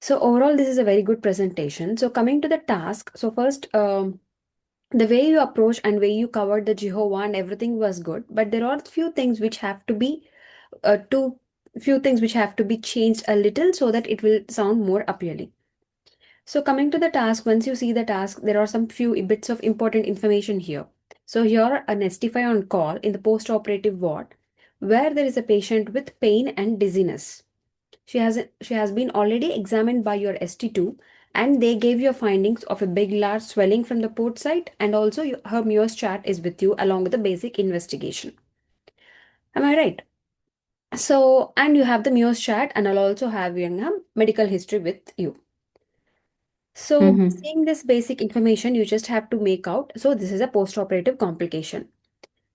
So overall, this is a very good presentation. So coming to the task, so first, the way you approach and way you covered the Jehovah and everything was good, but there are few things which have to be two few things which have to be changed a little so that it will sound more appealing. So coming to the task, once you see the task, there are some few bits of important information here. So here an ST5 on call in the post-operative ward where there is a patient with pain and dizziness. She has been already examined by your ST2 and they gave your findings of a big large swelling from the port site and also her Muir's chart is with you along with the basic investigation. Am I right? So, and you have the Muir's chart and I'll also have your medical history with you. So, Mm-hmm. seeing this basic information, you just have to make out. So, this is a post-operative complication.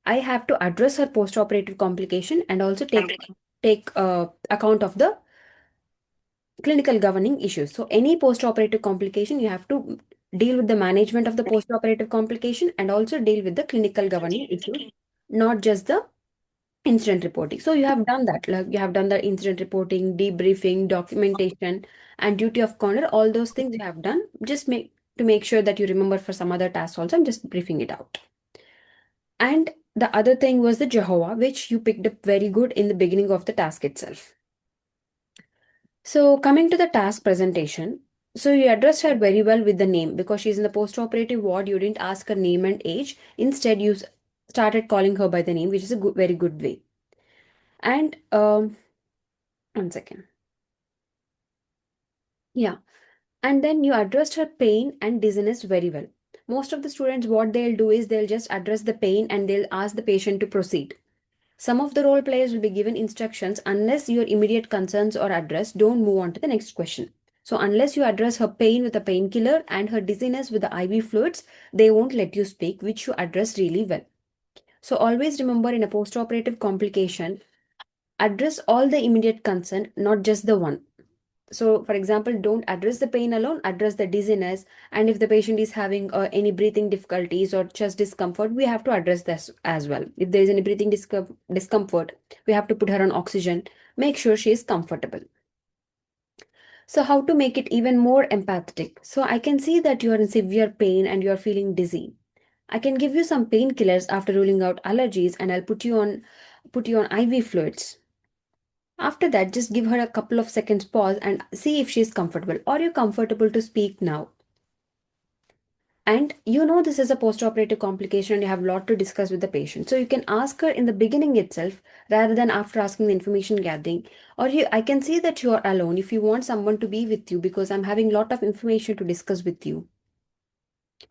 I have to address her post-operative complication and also take account of the clinical governing issues. So, any post-operative complication, you have to deal with the management of the post-operative complication and also deal with the clinical governing issues, not just the incident reporting. So, you have done that. Like you have done the incident reporting, debriefing, documentation, and duty of corner. All those things you have done. Just make sure that you remember for some other tasks also. I'm just briefing it out. And the other thing was the Jehovah, which you picked up very good in the beginning of the task itself. So, coming to the task presentation, so you addressed her very well with the name because she's in the post-operative ward. You didn't ask her name and age. Instead, you started calling her by the name, which is a very good way. And 1 second. Yeah. And then you addressed her pain and dizziness very well. Most of the students, what they'll do is they'll just address the pain and they'll ask the patient to proceed. Some of the role players will be given instructions unless your immediate concerns are addressed, don't move on to the next question. So, unless you address her pain with a painkiller and her dizziness with the IV fluids, they won't let you speak, which you address really well. So, always remember in a post operative complication, address all the immediate concern, not just the one. So, for example, don't address the pain alone, address the dizziness. And if the patient is having any breathing difficulties or chest discomfort, we have to address this as well. If there is any breathing discomfort, we have to put her on oxygen, make sure she is comfortable. So, how to make it even more empathetic? So, I can see that you are in severe pain and you are feeling dizzy. I can give you some painkillers after ruling out allergies and I'll put you on IV fluids. After that, just give her a couple of seconds pause and see if she is comfortable. Are you comfortable to speak now? And you know this is a post-operative complication and you have a lot to discuss with the patient. So you can ask her in the beginning itself rather than after asking the information gathering. Or I can see that you are alone if you want someone to be with you because I'm having a lot of information to discuss with you.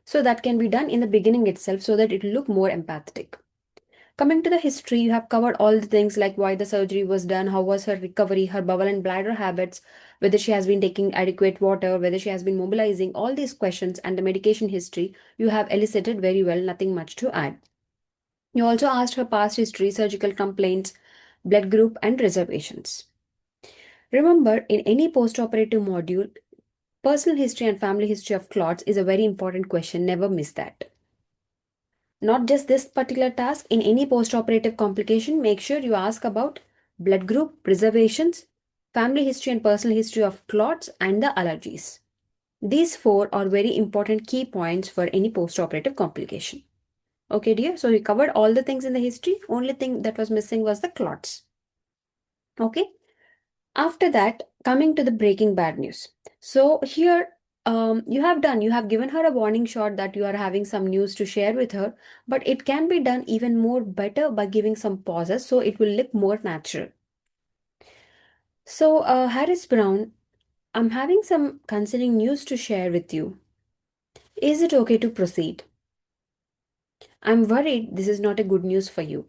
So that can be done in the beginning itself so that it will look more empathetic. Coming to the history, you have covered all the things like why the surgery was done, how was her recovery, her bowel and bladder habits, whether she has been taking adequate water, whether she has been mobilizing, all these questions and the medication history you have elicited very well, nothing much to add. You also asked her past history, surgical complaints, blood group, and reservations. Remember, in any post-operative module, personal history and family history of clots is a very important question. Never miss that. Not just this particular task, in any post-operative complication, make sure you ask about blood group, reservations, family history and personal history of clots, and the allergies. These four are very important key points for any post-operative complication. Okay, dear. So we covered all the things in the history. Only thing that was missing was the clots. Okay. After that, coming to the breaking bad news. So here, you have given her a warning shot that you are having some news to share with her, but it can be done even more better by giving some pauses so it will look more natural. So, Harris Brown, I'm having some concerning news to share with you. Is it okay to proceed? I'm worried this is not a good news for you.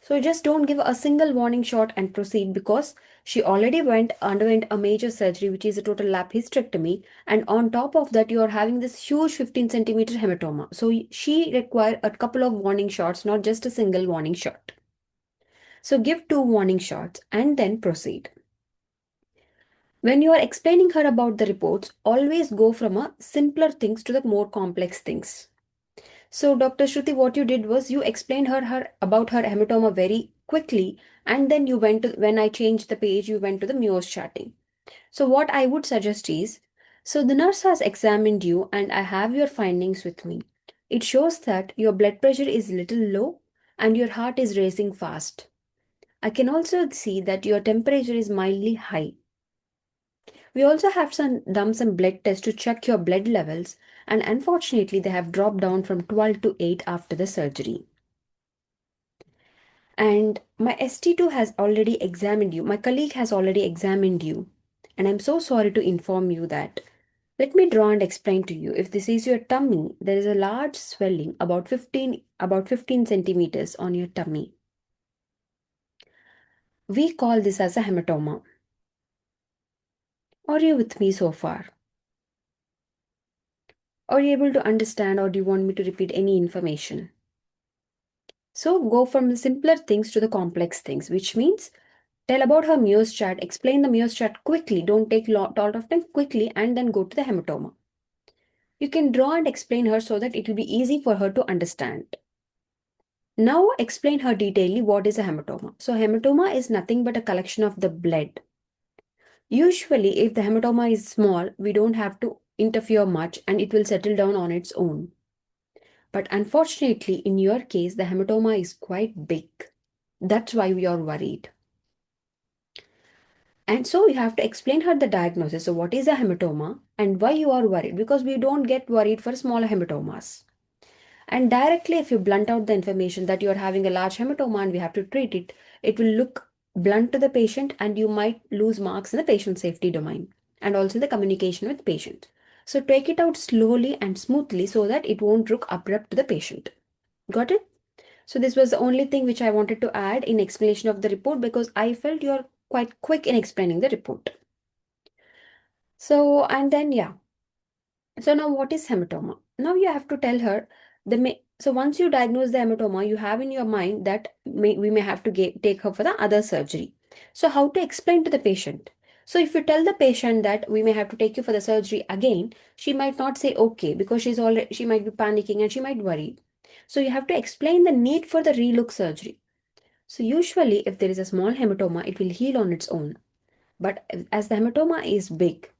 So just don't give a single warning shot and proceed because she already underwent a major surgery, which is a total lap hysterectomy, and on top of that, you are having this huge 15 centimeter hematoma. So she require a couple of warning shots, not just a single warning shot. So give 2 warning shots and then proceed. When you are explaining her about the reports, always go from a simpler things to the more complex things. So, Dr. Shruti, what you did was you explained her about her hematoma very quickly, and then you went to when I changed the page, you went to the Muir's charting. So what I would suggest is, so the nurse has examined you and I have your findings with me. It shows that your blood pressure is little low and your heart is racing fast. I can also see that your temperature is mildly high. We also have done some blood tests to check your blood levels, and unfortunately they have dropped down from 12 to 8 after the surgery. And my ST2 has already examined you. My colleague has already examined you. And I'm so sorry to inform you that. Let me draw and explain to you. If this is your tummy, there is a large swelling about 15 centimeters on your tummy. We call this as a hematoma. Are you with me so far? Are you able to understand, or do you want me to repeat any information? So go from the simpler things to the complex things, which means tell about her Mears chart, explain the Mears chart quickly, don't take lot of time, quickly, and then go to the hematoma. You can draw and explain her so that it will be easy for her to understand. Now explain her detailedly what is a hematoma. So hematoma is nothing but a collection of the blood. Usually if the hematoma is small, we don't have to interfere much and it will settle down on its own. But unfortunately in your case, the hematoma is quite big. That's why we are worried. And so you have to explain her the diagnosis. So what is a hematoma and why you are worried? Because we don't get worried for smaller hematomas. And directly, if you blunt out the information that you are having a large hematoma and we have to treat it, it will look blunt to the patient and you might lose marks in the patient safety domain and also the communication with patient. So take it out slowly and smoothly so that it won't look abrupt to the patient. Got it? So this was the only thing which I wanted to add in explanation of the report because I felt you're quite quick in explaining the report. So, and then, yeah. So now what is hematoma? Now you have to tell her so once you diagnose the hematoma, you have in your mind that we may have to take her for the other surgery. So how to explain to the patient? So if you tell the patient that we may have to take you for the surgery again, she might not say okay because she might be panicking and she might worry. So you have to explain the need for the relook surgery. So usually if there is a small hematoma, it will heal on its own. But as the hematoma is big,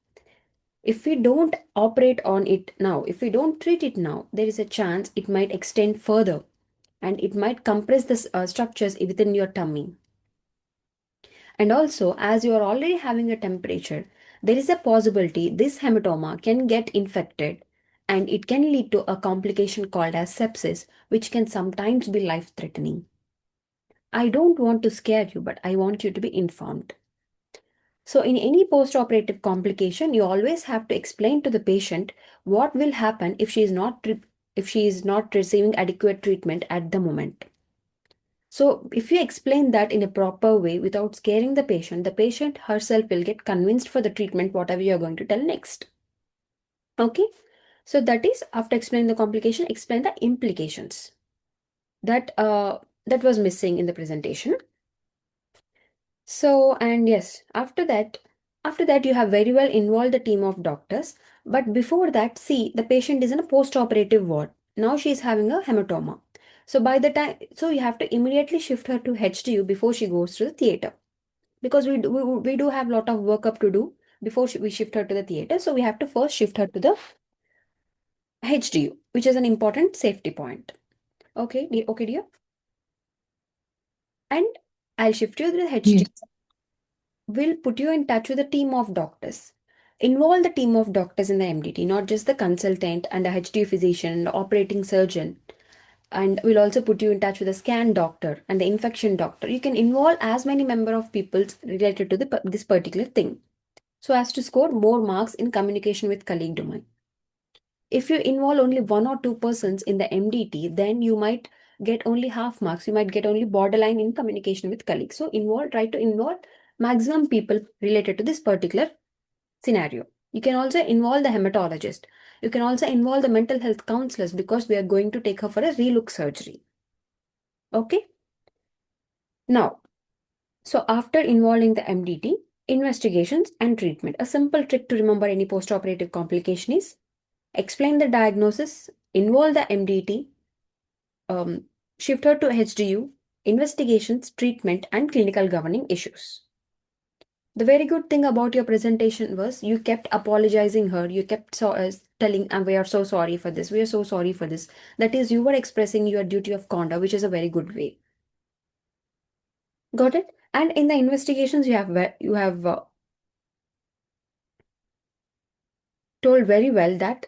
if we don't operate on it now, if we don't treat it now, there is a chance it might extend further and it might compress the structures within your tummy. And also, as you are already having a temperature, there is a possibility this hematoma can get infected and it can lead to a complication called as sepsis, which can sometimes be life-threatening. I don't want to scare you, but I want you to be informed. So in any post-operative complication, you always have to explain to the patient what will happen if she is not receiving adequate treatment at the moment. So if you explain that in a proper way without scaring the patient herself will get convinced for the treatment, whatever you're going to tell next. Okay. So that is after explaining the complication, explain the implications. That was missing in the presentation. So, and yes, after that you have very well involved the team of doctors. But before that, see, the patient is in a post-operative ward. Now she is having a hematoma. So so you have to immediately shift her to HDU before she goes to the theater. Because we do have a lot of workup to do before we shift her to the theater. So we have to first shift her to the HDU, which is an important safety point. Okay, okay, dear. And I'll shift you to the HDU. Yes. Will put you in touch with a team of doctors. Involve the team of doctors in the MDT, not just the consultant and a HDU physician and the operating surgeon. And we'll also put you in touch with the scan doctor and the infection doctor. You can involve as many member of people related to this particular thing, so as to score more marks in communication with colleague domain. If you involve only one or two persons in the MDT, then you might get only half marks. You might get only borderline in communication with colleagues. So try to involve maximum people related to this particular scenario. You can also involve the hematologist. You can also involve the mental health counselors because we are going to take her for a relook surgery. Okay. Now, so after involving the MDT, investigations and treatment, a simple trick to remember any postoperative complication is explain the diagnosis, involve the MDT, shift her to HDU, investigations, treatment, and clinical governing issues. The very good thing about your presentation was you kept apologizing her. You kept telling, we are so sorry for this. We are so sorry for this. That is, you were expressing your duty of conduct, which is a very good way. Got it? And in the investigations, you have told very well that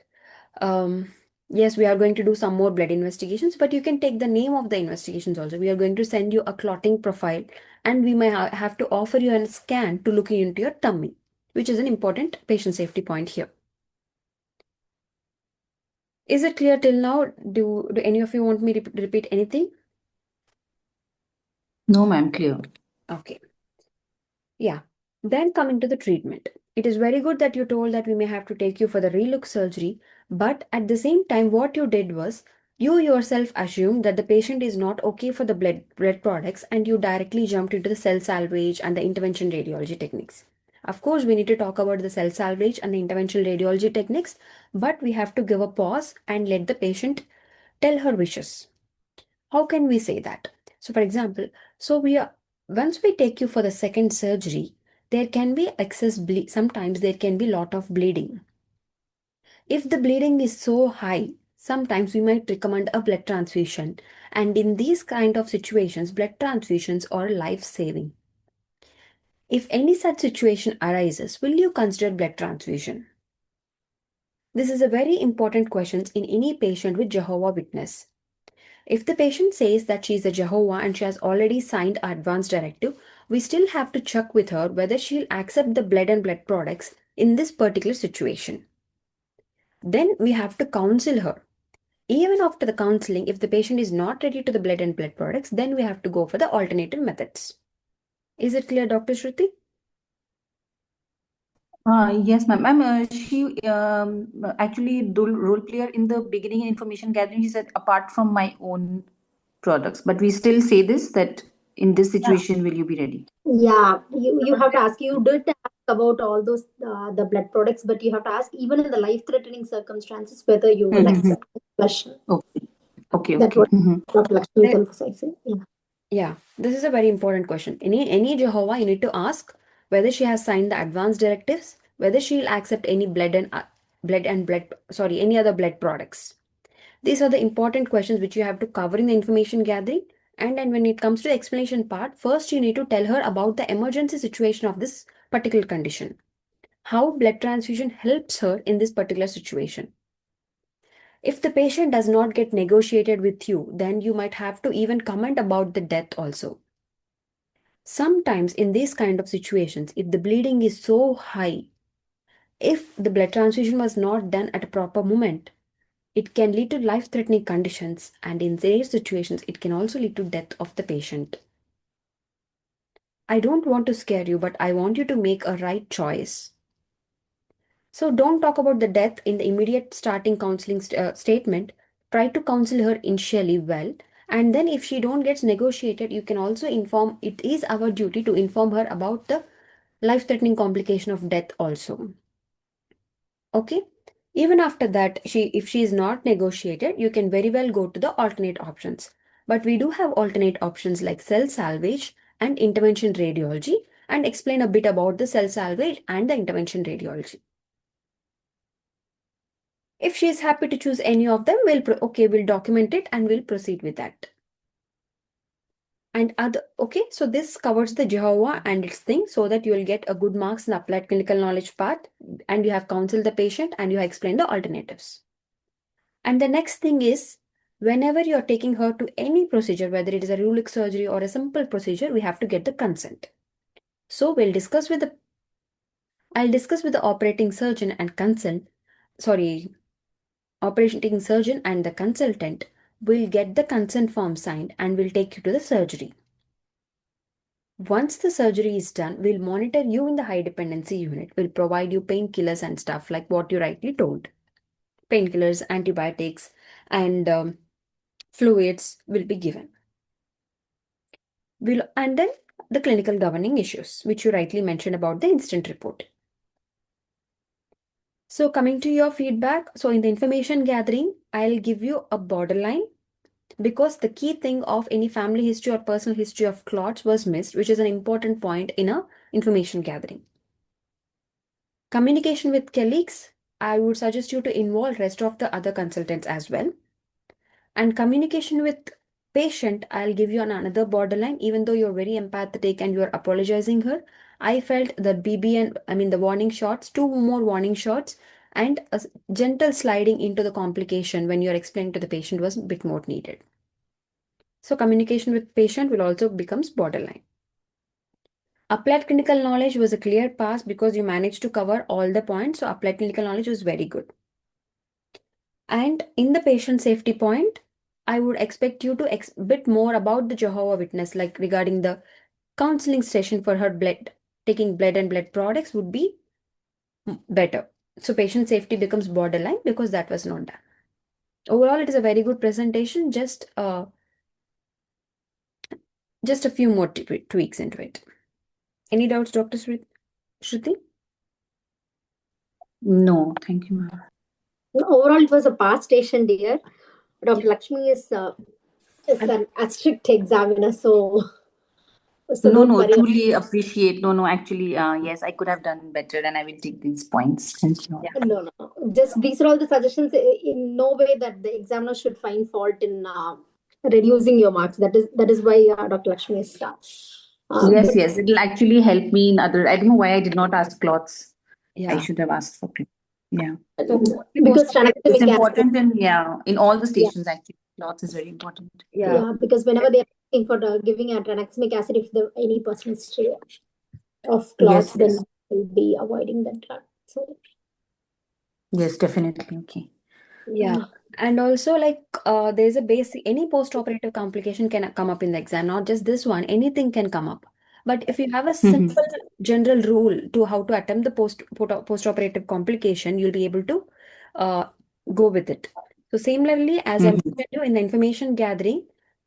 yes, we are going to do some more blood investigations, but you can take the name of the investigations also. We are going to send you a clotting profile, and we may have to offer you a scan to look into your tummy, which is an important patient safety point here. Is it clear till now? Do any of you want me to repeat anything? No, ma'am, clear. Okay. Yeah. Then coming to the treatment. It is very good that you told that we may have to take you for the relook surgery, but at the same time, what you did was you yourself assumed that the patient is not okay for the blood products and you directly jumped into the cell salvage and the intervention radiology techniques. Of course, we need to talk about the cell salvage and the intervention radiology techniques, but we have to give a pause and let the patient tell her wishes. How can we say that? So, for example, once we take you for the second surgery, there can be excess bleed. Sometimes there can be lot of bleeding. If the bleeding is so high, sometimes we might recommend a blood transfusion. And in these kind of situations, blood transfusions are life saving. If any such situation arises, will you consider blood transfusion? This is a very important question in any patient with Jehovah Witness. If the patient says that she is a Jehovah and she has already signed an advance directive, we still have to check with her whether she'll accept the blood and blood products in this particular situation. Then we have to counsel her. Even after the counseling, if the patient is not ready to the blood and blood products, then we have to go for the alternative methods. Is it clear, Dr. Shruti? Yes, ma'am. Ma'am, she actually do role player in the beginning information gathering. She said, apart from my own products, but we still say this that in this Yeah, situation, will you be ready? yeah. You have to ask. You did ask about all those the blood products, but you have to ask even in the life-threatening circumstances whether you will Mm-hmm. accept the question. Okay, okay, That okay. what Dr. Lakshmi is There- emphasizing. Yeah. Yeah, this is a very important question. Any Jehovah, you need to ask whether she has signed the advance directives, whether she'll accept any any other blood products. These are the important questions which you have to cover in the information gathering. And then when it comes to the explanation part, first you need to tell her about the emergency situation of this particular condition. How blood transfusion helps her in this particular situation. If the patient does not get negotiated with you, then you might have to even comment about the death also. Sometimes in these kind of situations, if the bleeding is so high, if the blood transfusion was not done at a proper moment, it can lead to life-threatening conditions, and in these situations, it can also lead to death of the patient. I don't want to scare you, but I want you to make a right choice. So don't talk about the death in the immediate starting counseling statement. Try to counsel her initially well, and then if she don't gets negotiated, you can also inform. It is our duty to inform her about the life-threatening complication of death also. Okay? Even after that, if she is not negotiated, you can very well go to the alternate options. But we do have alternate options like cell salvage and intervention radiology, and explain a bit about the cell salvage and the intervention radiology. If she is happy to choose any of them, we'll document it and we'll proceed with that. And so this covers the Jehovah and its thing so that you will get a good marks in the applied clinical knowledge part, and you have counseled the patient and you have explained the alternatives. And the next thing is, whenever you're taking her to any procedure, whether it is a Rulic surgery or a simple procedure, we have to get the consent. So I'll discuss with the operating surgeon and operating surgeon and the consultant will get the consent form signed and will take you to the surgery. Once the surgery is done, we'll monitor you in the high dependency unit. We'll provide you painkillers and stuff like what you rightly told. Painkillers, antibiotics, and fluids will be given. And then the clinical governing issues, which you rightly mentioned about the incident report. So coming to your feedback, so in the information gathering, I'll give you a borderline because the key thing of any family history or personal history of clots was missed, which is an important point in a information gathering. Communication with colleagues, I would suggest you to involve rest of the other consultants as well. And communication with patient, I'll give you another borderline. Even though you're very empathetic and you're apologizing her, I felt that the warning shots, 2 more warning shots, and a gentle sliding into the complication when you're explaining to the patient was a bit more needed. So communication with patient will also becomes borderline. Applied clinical knowledge was a clear pass because you managed to cover all the points. So applied clinical knowledge was very good. And in the patient safety point, I would expect you to bit more about the Jehovah Witness, like regarding the counseling session for her blood, taking blood and blood products would be better. So patient safety becomes borderline because that was not done. Overall, it is a very good presentation. Just a few more tweaks into it. Any doubts, Dr. Shruti? No, thank you, ma'am. Overall, it was a pass station, dear. Dr. Lakshmi is an strict examiner, so don't worry. Truly appreciate. Actually, yes, I could have done better, and I will take these points. Thank you. Yeah. No. Just these are all the suggestions. In no way that the examiner should find fault in reducing your marks. That is why Dr. Lakshmi is. Yes, it'll actually help me in other. I don't know why I did not ask clots. Yeah. I should have asked for it. Yeah. So, because It's tranexamic important acid, in all the stations actually. Clots is very important. Yeah, because whenever they are asking for giving a tranexamic acid, if any person is of clots, then will be avoiding that drug. So yes, definitely. Okay. Yeah. And also, like, there's a basic, any post-operative complication can come up in the exam, not just this one, anything can come up. But if you have a simple general rule to how to attempt the post-operative complication, you'll be able to go with it. So similarly, as I mentioned you in the information gathering,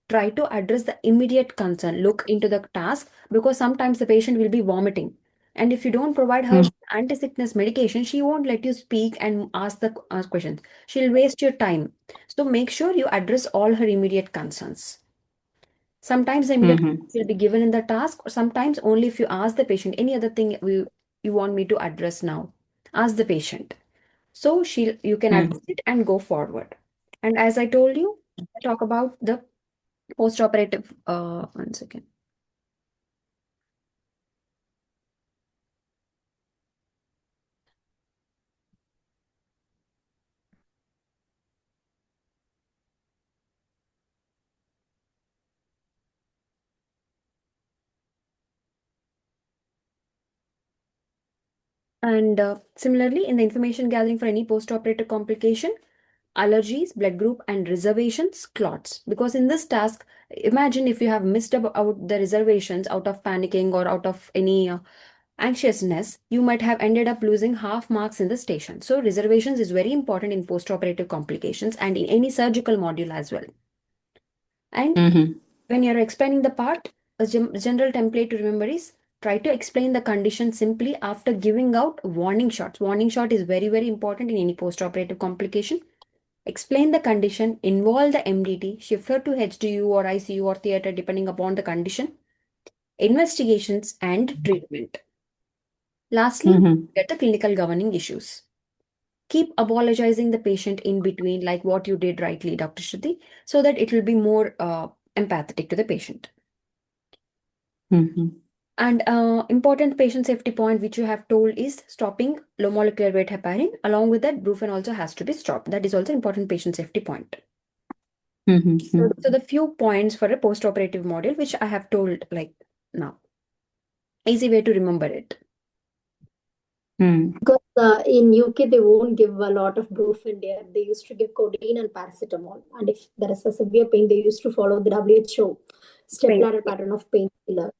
try to address the immediate concern, look into the task, because sometimes the patient will be vomiting. And if you don't provide her anti-sickness medication, she won't let you speak and ask the questions. She'll waste your time. So make sure you address all her immediate concerns. Sometimes the immediate will be given in the task, or sometimes only if you ask the patient any other thing you want me to address now. Ask the patient. So you can address it and go forward. And as I told you, talk about the post-operative. One second. And similarly, in the information gathering for any post-operative complication, allergies, blood group, and reservations, clots. Because in this task, imagine if you have missed out the reservations out of panicking or out of any anxiousness, you might have ended up losing half marks in the station. So reservations is very important in post-operative complications and in any surgical module as well. And when you're explaining the part, a general template to remember is try to explain the condition simply after giving out warning shots. Warning shot is very, very important in any post-operative complication. Explain the condition, involve the MDT, shift her to HDU or ICU or theater depending upon the condition, investigations and treatment. Lastly, get the clinical governing issues. Keep apologizing the patient in between, like what you did rightly, Dr. Shruti, so that it will be more empathetic to the patient. And important patient safety point which you have told is stopping low molecular weight heparin. Along with that, brufen also has to be stopped. That is also important patient safety point. So the few points for a post-operative module which I have told like now. Easy way to remember it. Because in UK they won't give a lot of brufen there. They used to give codeine and paracetamol, and if there is a severe pain, they used to follow the WHO step-ladder pattern of painkiller.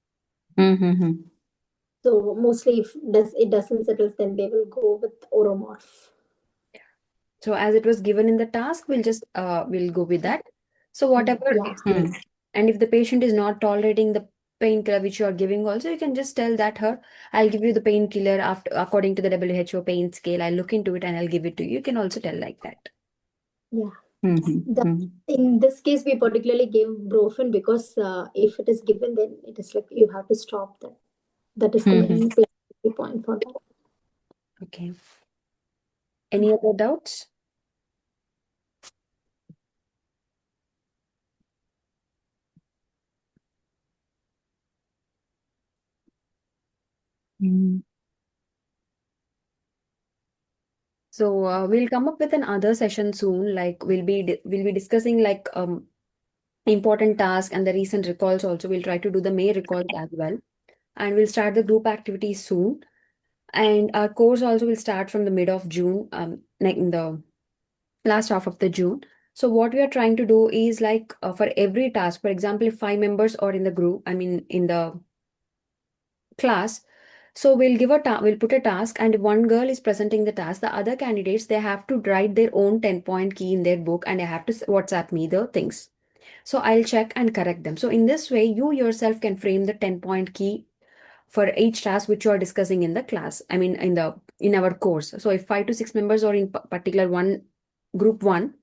So mostly if it doesn't settle, then they will go with Oromorph. So as it was given in the task, we'll just we'll go with that. So whatever is given. And if the patient is not tolerating the painkiller which you are giving also, you can just tell that I'll give you the painkiller after according to the WHO pain scale. I'll look into it and I'll give it to you. You can also tell like that. In this case, we particularly gave brufen because if it is given, then it is like you have to stop That is the main point for that. Okay. Any other doubts? So we'll come up with another session soon. Like we'll be discussing like important tasks and the recent recalls also. We'll try to do the May recalls as well. And we'll start the group activities soon. And our course also will start from the mid of June, like in the last half of the June. So what we are trying to do is like for every task, for example, if 5 members are in the group, I mean in the class, so we'll put a task, and if one girl is presenting the task, the other candidates, they have to write their own 10-point key in their book, and they have to WhatsApp me the things. So I'll check and correct them. So in this way, you yourself can frame the 10-point key for each task which you are discussing in the class. I mean, in our course. So if 5 to 6 members are in particular one group one,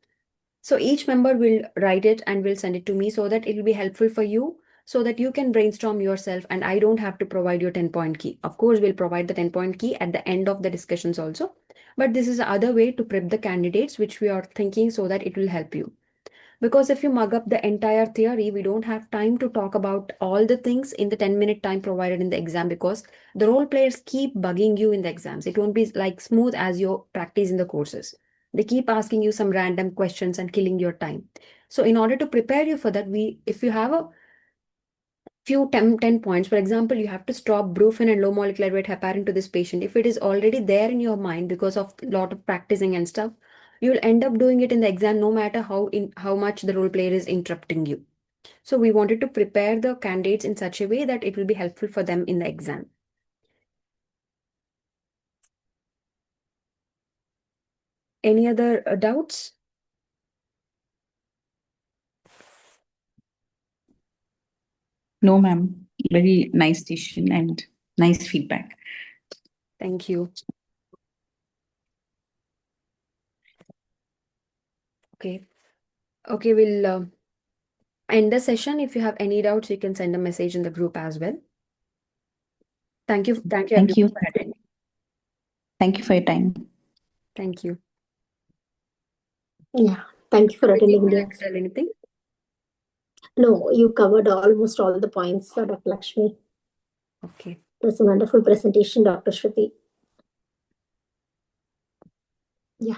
so each member will write it and will send it to me so that it will be helpful for you, so that you can brainstorm yourself and I don't have to provide your 10-point key. Of course, we'll provide the 10-point key at the end of the discussions also. But this is the other way to prep the candidates which we are thinking so that it will help you. Because if you mug up the entire theory, we don't have time to talk about all the things in the 10-minute time provided in the exam, because the role players keep bugging you in the exams. It won't be like smooth as your practice in the courses. They keep asking you some random questions and killing your time. So in order to prepare you for that, if you have a few 10 points, for example, you have to stop brufen and low molecular weight heparin to this patient. If it is already there in your mind because of a lot of practicing and stuff, you'll end up doing it in the exam no matter how much the role player is interrupting you. So we wanted to prepare the candidates in such a way that it will be helpful for them in the exam. Any other doubts? No, ma'am. Very nice session and nice feedback. Thank you. Okay. Okay, we'll end the session. If you have any doubts, you can send a message in the group as well. Thank you everyone for attending. Thank you for your time. Thank you. Yeah, thank you for attending Would you the like to tell anything? No, you covered almost all the points, Dr. Lakshmi. Okay. It was a wonderful presentation, Dr. Shruti. Yeah.